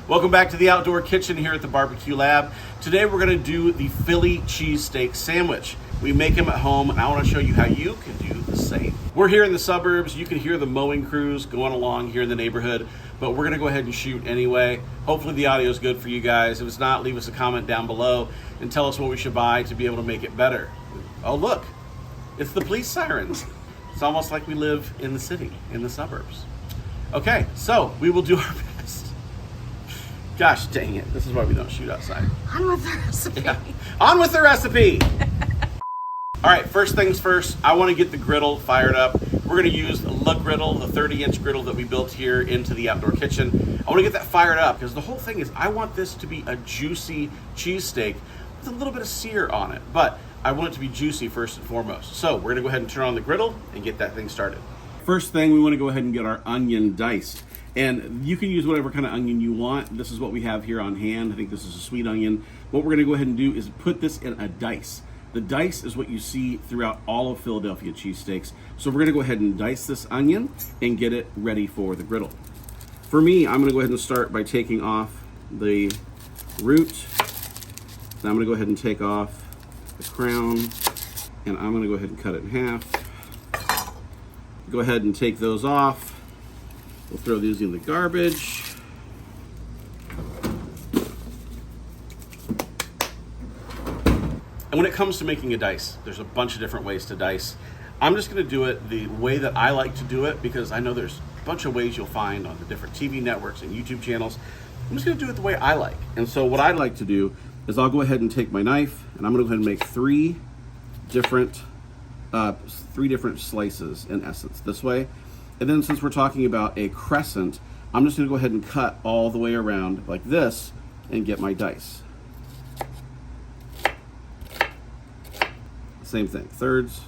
Welcome back to the outdoor kitchen here at the Barbecue Lab. Today we're going to do the Philly cheesesteak sandwich. We make them at home and I want to show you how you can do the same. We're here in the suburbs. You can hear the mowing crews going along here in the neighborhood, but we're going to go ahead and shoot anyway. Hopefully the audio is good for you guys. If it's not, leave us a comment down below and tell us what we should buy to be able to make it better. Oh look, it's the police sirens. It's almost like we live in the city, in the suburbs. Okay, so we will do our best. Gosh dang it, this is why we don't shoot outside. On with the recipe. Yeah. On with the recipe. All right, first things first, I want to get the griddle fired up. We're going to use the Griddle, the 30-inch griddle that we built here into the outdoor kitchen. I want to get that fired up because the whole thing is I want this to be a juicy cheesesteak with a little bit of sear on it, but I want it to be juicy first and foremost. So we're going to go ahead and turn on the griddle and get that thing started. First thing, we want to go ahead and get our onion diced. And you can use whatever kind of onion you want. This is what we have here on hand. I think this is a sweet onion. What we're going to go ahead and do is put this in a dice. The dice is what you see throughout all of Philadelphia cheesesteaks. So we're going to go ahead and dice this onion and get it ready for the griddle. For me, I'm going to go ahead and start by taking off the root. Then I'm going to go ahead and take off the crown, and I'm going to go ahead and cut it in half. Go ahead and take those off. We'll throw these in the garbage. And when it comes to making a dice, there's a bunch of different ways to dice. I'm just going to do it the way that I like to do it because I know there's a bunch of ways you'll find on the different TV networks and YouTube channels. I'm just going to do it the way I like. And so what I like to do is I'll go ahead and take my knife and I'm going to go ahead and make three different slices in essence this way. And then since we're talking about a crescent, I'm just going to go ahead and cut all the way around like this and get my dice. Same thing, thirds.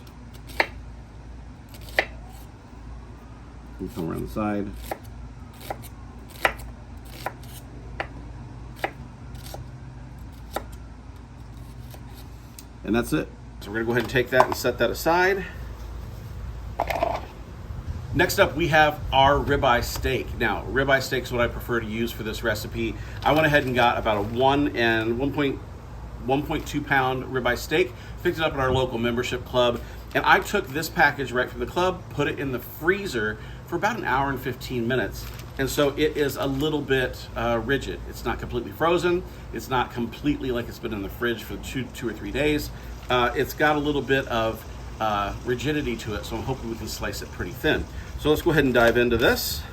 And come around the side. And that's it. So we're gonna go ahead and take that and set that aside. Next up, we have our ribeye steak. Now, ribeye steak is what I prefer to use for this recipe. I went ahead and got about a 1.2 pound ribeye steak, picked it up at our local membership club, and I took this package right from the club, put it in the freezer for about an hour and 15 minutes. And so it is a little bit rigid. It's not completely frozen. It's not completely like it's been in the fridge for two or 3 days. It's got a little bit of rigidity to it, so I'm hoping we can slice it pretty thin. So let's go ahead and dive into this.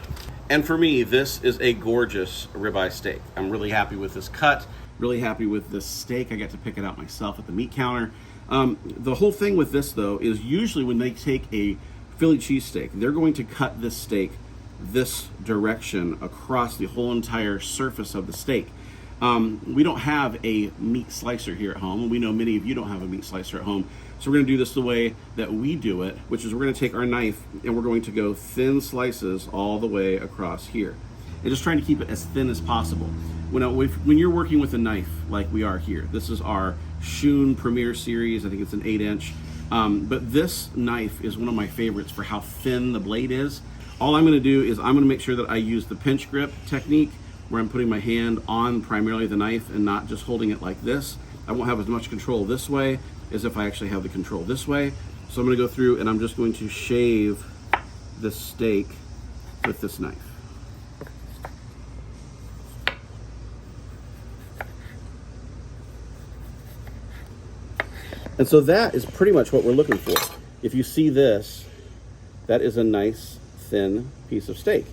And for me, this is a gorgeous ribeye steak. I'm really happy with this cut, really happy with this steak. I got to pick it out myself at the meat counter. The whole thing with this though is usually when they take a Philly cheesesteak, they're going to cut this steak this direction across the whole entire surface of the steak. We don't have a meat slicer here at home, and we know many of you don't have a meat slicer at home. So we're gonna do this the way that we do it, which is we're gonna take our knife and we're going to go thin slices all the way across here. And just trying to keep it as thin as possible. When you're working with a knife like we are here, this is our Shun Premier Series, I think it's an 8-inch. But this knife is one of my favorites for how thin the blade is. All I'm gonna do is I'm gonna make sure that I use the pinch grip technique where I'm putting my hand on primarily the knife and not just holding it like this. I won't have as much control this way as if I actually have the control this way. So I'm gonna go through and I'm just going to shave this steak with this knife. And so that is pretty much what we're looking for. If you see this, that is a nice thin piece of steak.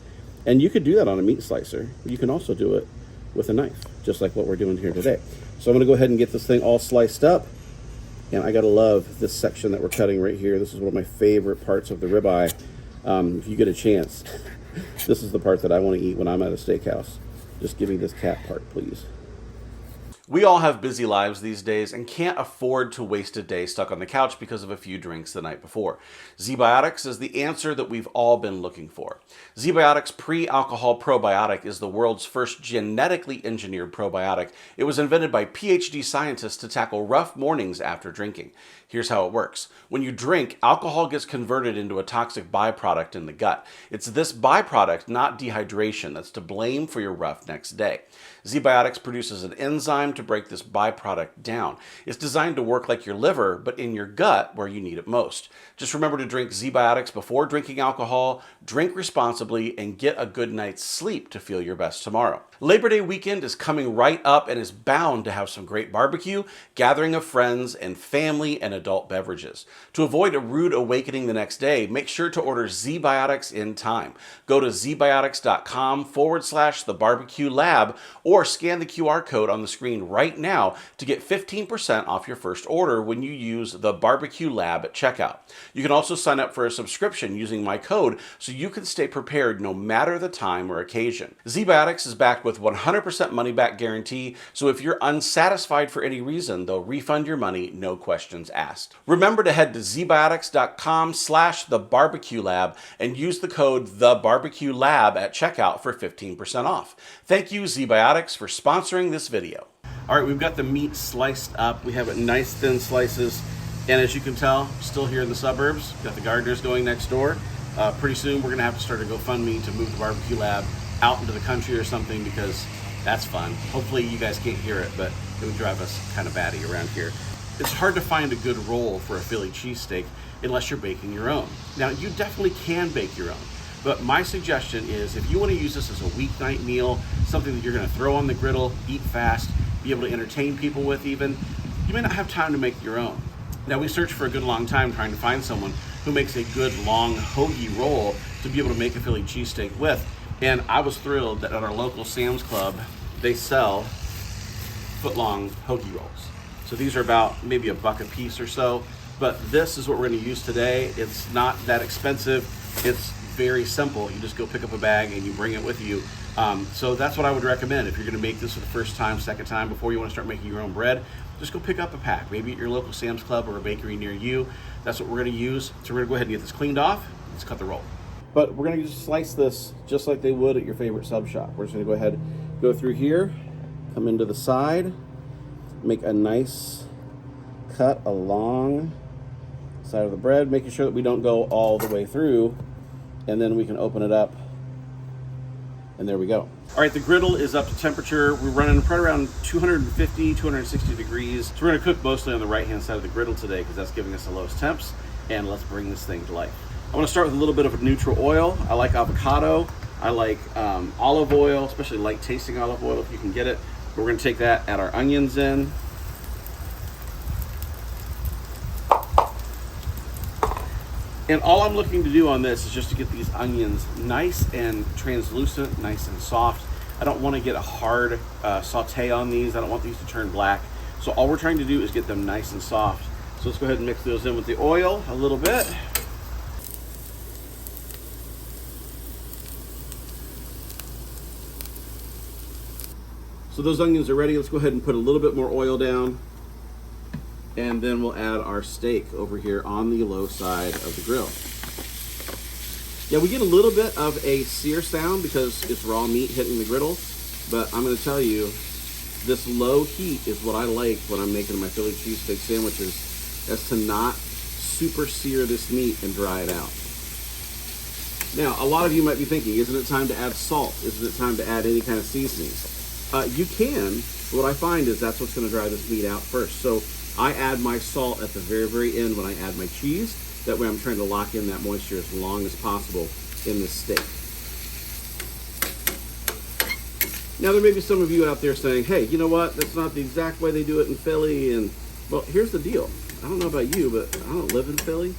And you could do that on a meat slicer. You can also do it with a knife, just like what we're doing here today. So I'm gonna go ahead and get this thing all sliced up. And I gotta love this section that we're cutting right here. This is one of my favorite parts of the ribeye. If you get a chance, this is the part that I wanna eat when I'm at a steakhouse. Just give me this cat part, please. We all have busy lives these days and can't afford to waste a day stuck on the couch because of a few drinks the night before. Zbiotics is the answer that we've all been looking for. Zbiotics pre-alcohol probiotic is the world's first genetically engineered probiotic. It was invented by PhD scientists to tackle rough mornings after drinking. Here's how it works. When you drink, alcohol gets converted into a toxic byproduct in the gut. It's this byproduct, not dehydration, that's to blame for your rough next day. Zbiotics produces an enzyme to break this byproduct down. It's designed to work like your liver, but in your gut where you need it most. Just remember to drink Zbiotics before drinking alcohol, drink responsibly, and get a good night's sleep to feel your best tomorrow. Labor Day weekend is coming right up and is bound to have some great barbecue, gathering of friends, and family and adult beverages. To avoid a rude awakening the next day, make sure to order Zbiotics in time. Go to zbiotics.com/thebarbecuelab or scan the QR code on the screen right now to get 15% off your first order when you use the Barbecue Lab at checkout. You can also sign up for a subscription using my code so you can stay prepared no matter the time or occasion. Zbiotics is backed with 100% money-back guarantee, so if you're unsatisfied for any reason, they'll refund your money, no questions asked. Remember to head to zbiotics.com/thebarbecuelab and use the code thebarbecuelab at checkout for 15% off. Thank you, Zbiotics, for sponsoring this video. All right, we've got the meat sliced up. We have it nice thin slices. And as you can tell, still here in the suburbs, got the gardeners going next door. Pretty soon we're gonna have to start a GoFundMe to move the barbecue lab out into the country or something because that's fun. Hopefully you guys can't hear it, but it would drive us kind of batty around here. It's hard to find a good roll for a Philly cheesesteak unless you're baking your own. Now you definitely can bake your own, but my suggestion is if you wanna use this as a weeknight meal, something that you're gonna throw on the griddle, eat fast, be able to entertain people with even, you may not have time to make your own. Now we searched for a good long time trying to find someone who makes a good long hoagie roll to be able to make a Philly cheesesteak with. And I was thrilled that at our local Sam's Club, they sell foot-long hoagie rolls. So these are about maybe $1 a piece or so, but this is what we're gonna use today. It's not that expensive. It's very simple. You just go pick up a bag and you bring it with you. So that's what I would recommend. If you're gonna make this for the first time, second time, before you wanna start making your own bread, just go pick up a pack, maybe at your local Sam's Club or a bakery near you. That's what we're gonna use. So we're gonna go ahead and get this cleaned off. Let's cut the roll. But we're gonna just slice this just like they would at your favorite sub shop. We're just gonna go ahead, go through here, come into the side, make a nice cut along the side of the bread, making sure that we don't go all the way through, and then we can open it up, and there we go. All right, the griddle is up to temperature. We're running right around 250, 260 degrees. So we're gonna cook mostly on the right-hand side of the griddle today because that's giving us the lowest temps, and let's bring this thing to life. I'm gonna start with a little bit of a neutral oil. I like avocado. I like olive oil, especially light tasting olive oil if you can get it. We're gonna take that, add our onions in. And all I'm looking to do on this is just to get these onions nice and translucent, nice and soft. I don't want to get a hard saute on these. I don't want these to turn black. So all we're trying to do is get them nice and soft. So let's go ahead and mix those in with the oil a little bit. So those onions are ready. Let's go ahead and put a little bit more oil down. And then we'll add our steak over here on the low side of the grill. Yeah, we get a little bit of a sear sound because it's raw meat hitting the griddle, but I'm gonna tell you, this low heat is what I like when I'm making my Philly cheesesteak sandwiches, as to not super sear this meat and dry it out. Now, a lot of you might be thinking, isn't it time to add salt? Isn't it time to add any kind of seasonings? You can, but what I find is that's what's gonna dry this meat out first. So I add my salt at the very, very end when I add my cheese. That way I'm trying to lock in that moisture as long as possible in this steak. Now there may be some of you out there saying, hey, you know what? That's not the exact way they do it in Philly. And well, here's the deal. I don't know about you, but I don't live in Philly.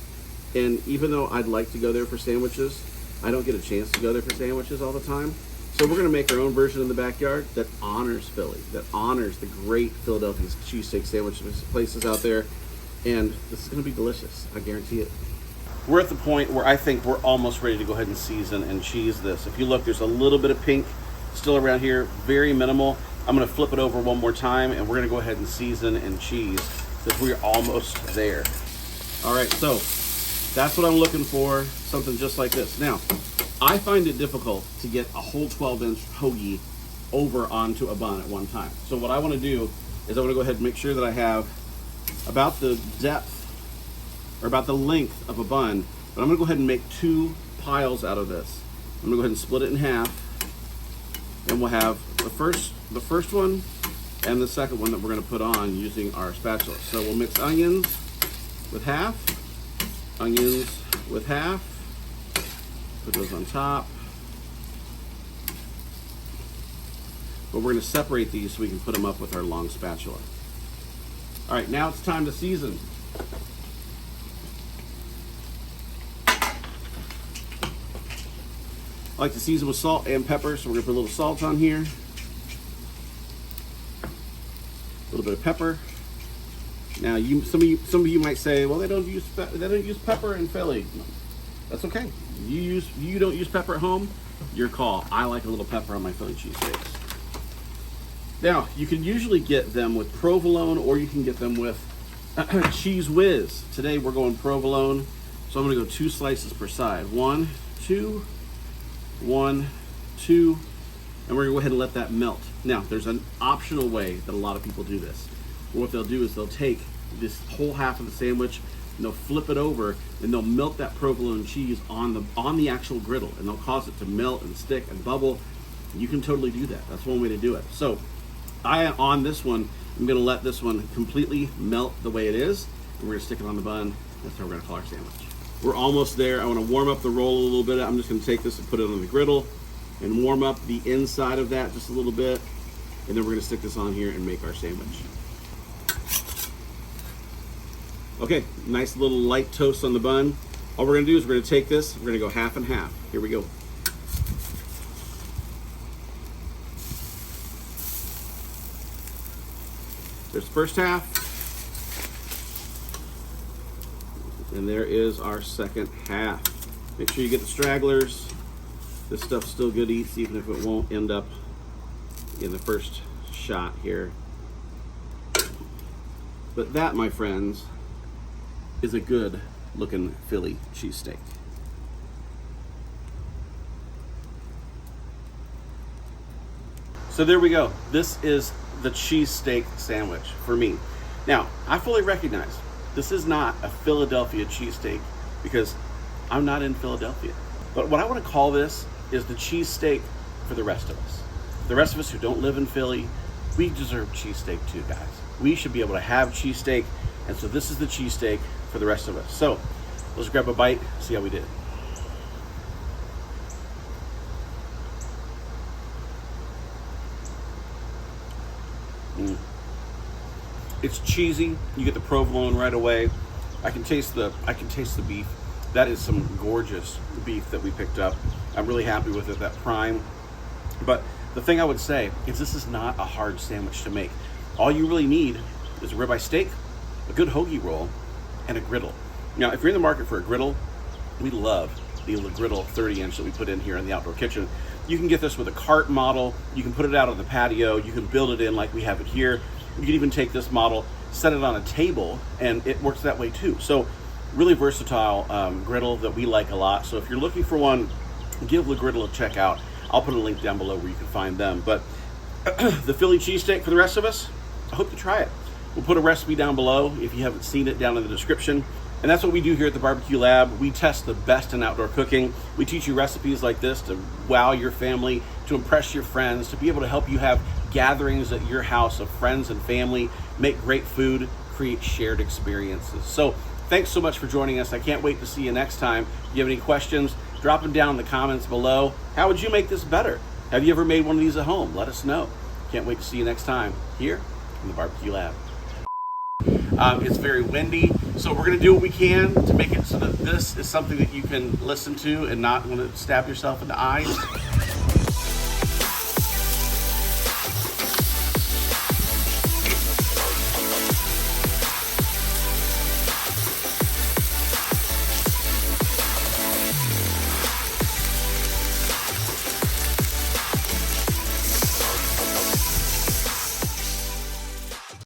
And even though I'd like to go there for sandwiches, I don't get a chance to go there for sandwiches all the time. So we're gonna make our own version in the backyard that honors Philly, that honors the great Philadelphia cheesesteak sandwich places out there. And this is gonna be delicious, I guarantee it. We're at the point where I think we're almost ready to go ahead and season and cheese this. If you look, there's a little bit of pink still around here, very minimal. I'm gonna flip it over one more time, and we're gonna go ahead and season and cheese, because we're almost there. All right, so that's what I'm looking for, something just like this. Now, I find it difficult to get a whole 12-inch hoagie over onto a bun at one time. So what I wanna do is I wanna go ahead and make sure that I have about the depth, or about the length of a bun, but I'm gonna go ahead and make 2 piles out of this. I'm gonna go ahead and split it in half, and we'll have the first one and the second one that we're gonna put on using our spatula. So we'll mix onions with half, onions with half, put those on top. But we're gonna separate these so we can put them up with our long spatula. All right, now it's time to season. I like to season with salt and pepper, so we're gonna put a little salt on here. A little bit of pepper. Now, some of you might say, well, they don't use pepper in Philly. No, that's okay. You don't use pepper at home, your call. I like a little pepper on my Philly cheesesteaks. Now, you can usually get them with provolone, or you can get them with Cheese Whiz. Today we're going provolone, so I'm gonna go 2 slices per side. 1, 2, 1, 2, and we're gonna go ahead and let that melt. Now, there's an optional way that a lot of people do this. What they'll do is they'll take this whole half of the sandwich and they'll flip it over and they'll melt that provolone cheese on the actual griddle, and they'll cause it to melt and stick and bubble. You can totally do that. That's one way to do it. So on this one, I'm gonna let this one completely melt the way it is, and we're gonna stick it on the bun. That's how we're gonna call our sandwich. We're almost there. I wanna warm up the roll a little bit. I'm just gonna take this and put it on the griddle and warm up the inside of that just a little bit, and then we're gonna stick this on here and make our sandwich. Okay, nice little light toast on the bun. All we're gonna do is we're gonna take this, we're gonna go half and half. Here we go. There's the first half, and there is our second half. Make sure you get the stragglers. This stuff's still good eats, even if it won't end up in the first shot here. But that, my friends, is a good looking Philly cheesesteak. So there we go. This is the cheesesteak sandwich for me. Now, I fully recognize this is not a Philadelphia cheesesteak because I'm not in Philadelphia. But what I want to call this is the cheesesteak for the rest of us. The rest of us who don't live in Philly, we deserve cheesesteak too, guys. We should be able to have cheesesteak, and so this is the cheesesteak for the rest of us. So let's grab a bite, see how we did. It's cheesy. You get the provolone right away. I can taste the beef. That is some gorgeous beef that we picked up. I'm really happy with it, that prime. But the thing I would say is this is not a hard sandwich to make. All you really need is a ribeye steak, a good hoagie roll, and a griddle. Now, if you're in the market for a griddle, we love the Griddle 30-inch that we put in here in the outdoor kitchen. You can get this with a cart model. You can put it out on the patio. You can build it in like we have it here. You can even take this model, set it on a table, and it works that way too. So really versatile griddle that we like a lot. So if you're looking for one, give the Griddle a check out. I'll put a link down below where you can find them. But the Philly cheesesteak for the rest of us, I hope you try it. We'll put a recipe down below if you haven't seen it, down in the description. And that's what we do here at the Barbecue Lab. We test the best in outdoor cooking. We teach you recipes like this to wow your family, to impress your friends, to be able to help you have gatherings at your house of friends and family, make great food, create shared experiences. So thanks so much for joining us. I can't wait to see you next time. If you have any questions, drop them down in the comments below. How would you make this better? Have you ever made one of these at home? Let us know. Can't wait to see you next time here in the Barbecue Lab. It's very windy, so we're going to do what we can to make it so that this is something that you can listen to and not want to stab yourself in the eyes.